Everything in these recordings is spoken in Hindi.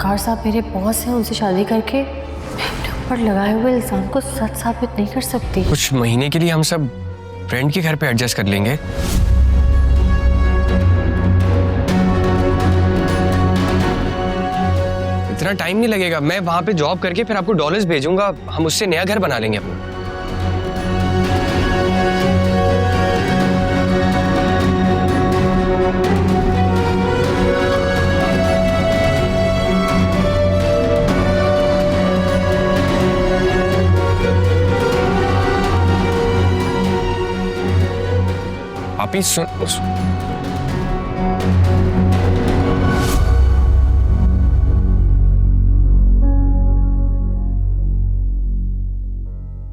वकार साहब मेरे बॉस हैं, उनसे शादी करके मैं अपने ऊपर लगाए हुए इल्जाम को सच साबित नहीं कर सकती। कुछ महीने के लिए हम सब फ्रेंड के घर पे एडजस्ट कर लेंगे। इतना टाइम नहीं लगेगा, मैं वहां पे जॉब करके फिर आपको डॉलर्स भेजूंगा, हम उससे नया घर बना लेंगे अपना। पापी सुन,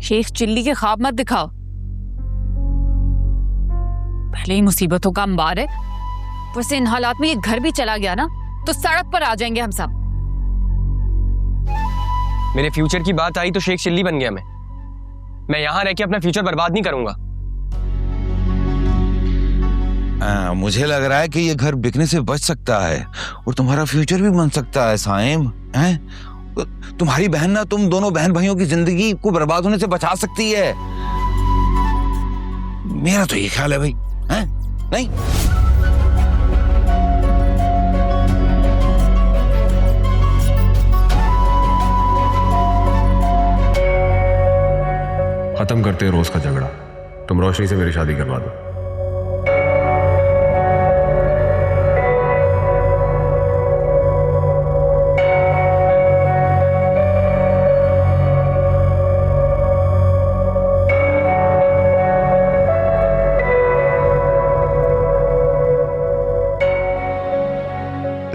शेख चिल्ली के ख्वाब मत दिखाओ। पहले ही मुसीबतों का अंबार है, वैसे इन हालात में ये घर भी चला गया ना तो सड़क पर आ जाएंगे हम सब। मेरे फ्यूचर की बात आई तो शेख चिल्ली बन गया मैं यहां रह के अपना फ्यूचर बर्बाद नहीं करूंगा। मुझे लग रहा है कि ये घर बिकने से बच सकता है और तुम्हारा फ्यूचर भी बन सकता है साइम। हैं? तुम्हारी बहन ना तुम दोनों बहन भाइयों की जिंदगी को बर्बाद होने से बचा सकती है। मेरा तो ये ख्याल है भाई। हैं? नहीं? खत्म करते हैं रोज का झगड़ा। तुम रोशनी से मेरी शादी करवा दो।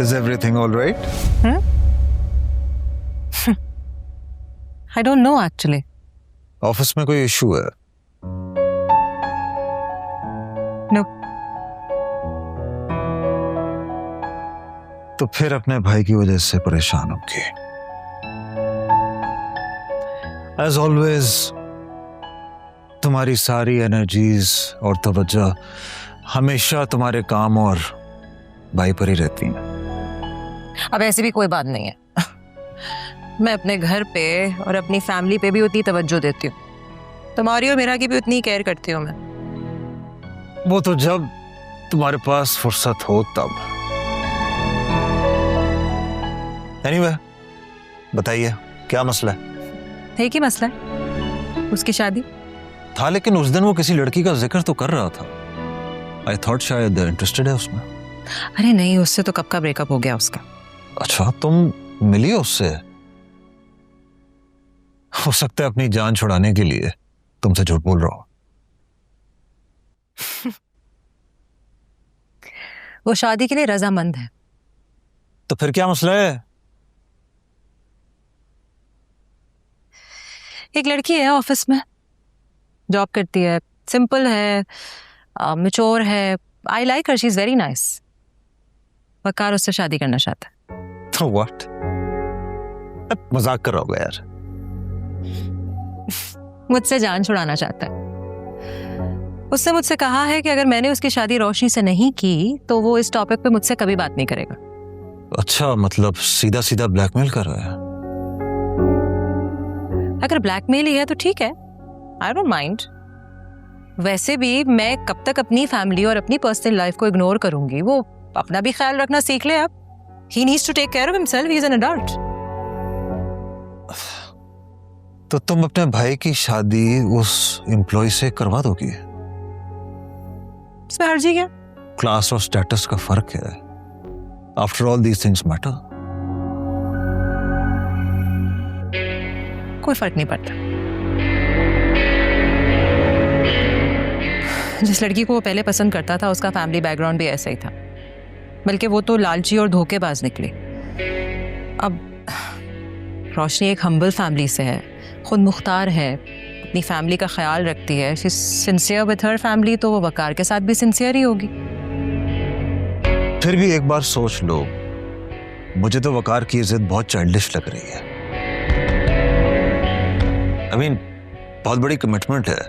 Is everything all right? I don't know actually. Office में कोई इशू है? No. तो फिर अपने भाई की वजह से परेशान होगी। As always, तुम्हारी सारी एनर्जीज और तवज्जो हमेशा तुम्हारे काम और भाई पर ही रहती हैं। अब ऐसी भी कोई बात नहीं है। मैं अपने घर पे और अपनी फैमिली पे भी उतनी तवज्जो देती हूँ। तुम्हारी और मेरा की भी उतनी केयर करती हूँ मैं। वो तो जब तुम्हारे पास फुर्सत हो तब। Anyway, बताइए क्या मसला है? एक ही मसला है, उसकी शादी। था लेकिन उस दिन वो किसी लड़की का जिक्र तो कर रहा था। आई थॉट शायद इंटरेस्टेड है उसमें। अरे नहीं, उससे तो कब का ब्रेकअप हो गया उसका। अच्छा, तुम मिली हो उससे? हो सकता है अपनी जान छुड़ाने के लिए तुमसे झूठ बोल रहा हो। वो शादी के लिए रजामंद है। तो फिर क्या मसला है? एक लड़की है ऑफिस में, जॉब करती है, सिंपल है, मैच्योर है। I like her, she is very nice. Waqar उससे शादी करना चाहता है। तो व्हाट? मजाक कर रहा होगा यार। मुझसे जान छुड़ाना चाहता है। उससे मुझसे कहा है कि अगर मैंने उसकी शादी रोशनी से नहीं की तो वो इस टॉपिक पे मुझसे कभी बात नहीं करेगा। अच्छा, मतलब सीधा सीधा ब्लैकमेल कर रहा है। अगर ब्लैकमेल ही है तो ठीक है, आई डोंट माइंड। वैसे भी मैं कब तक अपनी फैमिली और अपनी पर्सनल लाइफ को इग्नोर करूंगी? वो अपना भी ख्याल रखना सीख ले अब। He needs to take care of himself. He is an adult. तो तुम अपने भाई की शादी उस एम्प्लॉय से करवा दोगी? इसमें हर्जी क्या? क्लास और स्टेटस का फर्क है। After all these things matter. कोई फर्क नहीं पड़ता। जिस लड़की को वो पहले पसंद करता था उसका फैमिली बैकग्राउंड भी ऐसा ही था, बल्कि वो तो लालची और धोखेबाज निकली। अब रोशनी एक हम्बल फैमिली से है, खुद मुख्तार है, अपनी फैमिली का ख्याल रखती है, she is sincere with her family, तो वो वकार के साथ भी सिंसियर ही होगी। फिर भी एक बार सोच लो, मुझे तो वकार की इज्जत बहुत चाइल्डिश लग रही है। I mean, बहुत बड़ी कमिटमेंट है,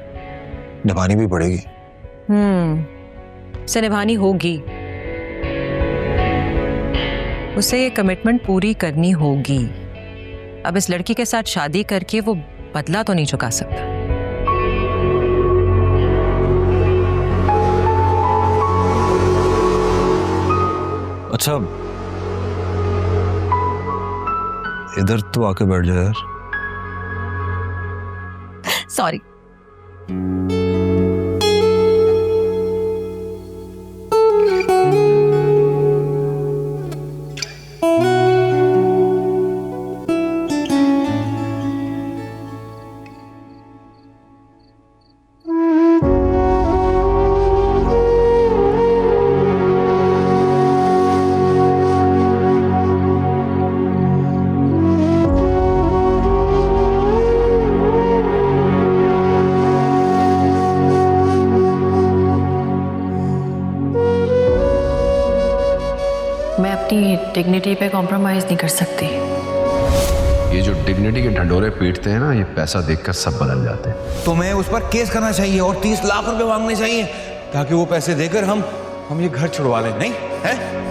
निभानी भी पड़ेगी। से निभानी होगी। उसे ये कमिटमेंट पूरी करनी होगी। अब इस लड़की के साथ शादी करके वो बदला तो नहीं चुका सकता। अच्छा, इधर तो आके बैठ जा यार। सॉरी। मैं अपनी डिग्निटी पे कॉम्प्रोमाइज नहीं कर सकती। ये जो डिग्निटी के ढंडोरे पीटते हैं ना, ये पैसा देखकर सब बदल जाते हैं। तुम्हें उस पर केस करना चाहिए और 30 लाख रुपए मांगने चाहिए ताकि वो पैसे देकर हम ये घर छुड़वा लें, नहीं है?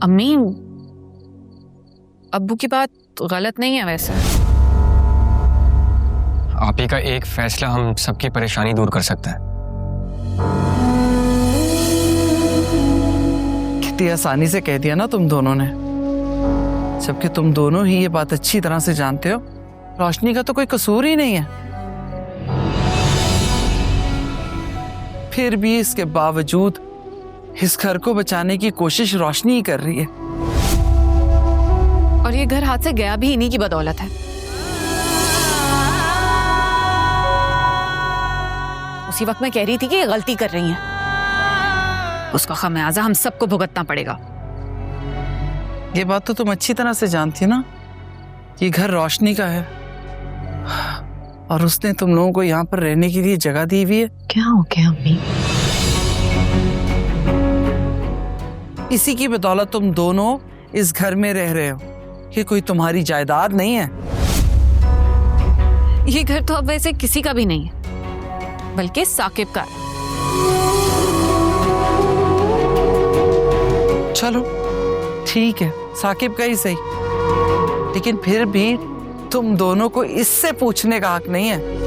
अम्मी, अब्बू की बात गलत नहीं है वैसे। आप ही का एक फैसला हम सबकी परेशानी दूर कर सकता है। कितनी आसानी से कह दिया ना तुम दोनों ने, जबकि तुम दोनों ही ये बात अच्छी तरह से जानते हो रोशनी का तो कोई कसूर ही नहीं है। फिर भी इसके बावजूद इस घर को बचाने की कोशिश रोशनी ही कर रही है। और ये घर हाथ से गया भी इन्हीं की बदौलत है। उसी वक्त मैं कह रही थी कि ये गलती कर रही हैं। उसका खमियाजा हम सबको भुगतना पड़ेगा। ये बात तो तुम अच्छी तरह से जानती ना, ये घर रोशनी का है और उसने तुम लोगों को यहाँ पर रहने के लिए जगह दी हुई है। क्या हो गया अम्मी? इसी की बदौलत तुम दोनों इस घर में रह रहे हो। ये कोई तुम्हारी जायदाद नहीं है। ये घर तो अब वैसे किसी का भी नहीं है, बल्कि साकिब का है। चलो ठीक है, साकिब का ही सही, लेकिन फिर भी तुम दोनों को इससे पूछने का हक नहीं है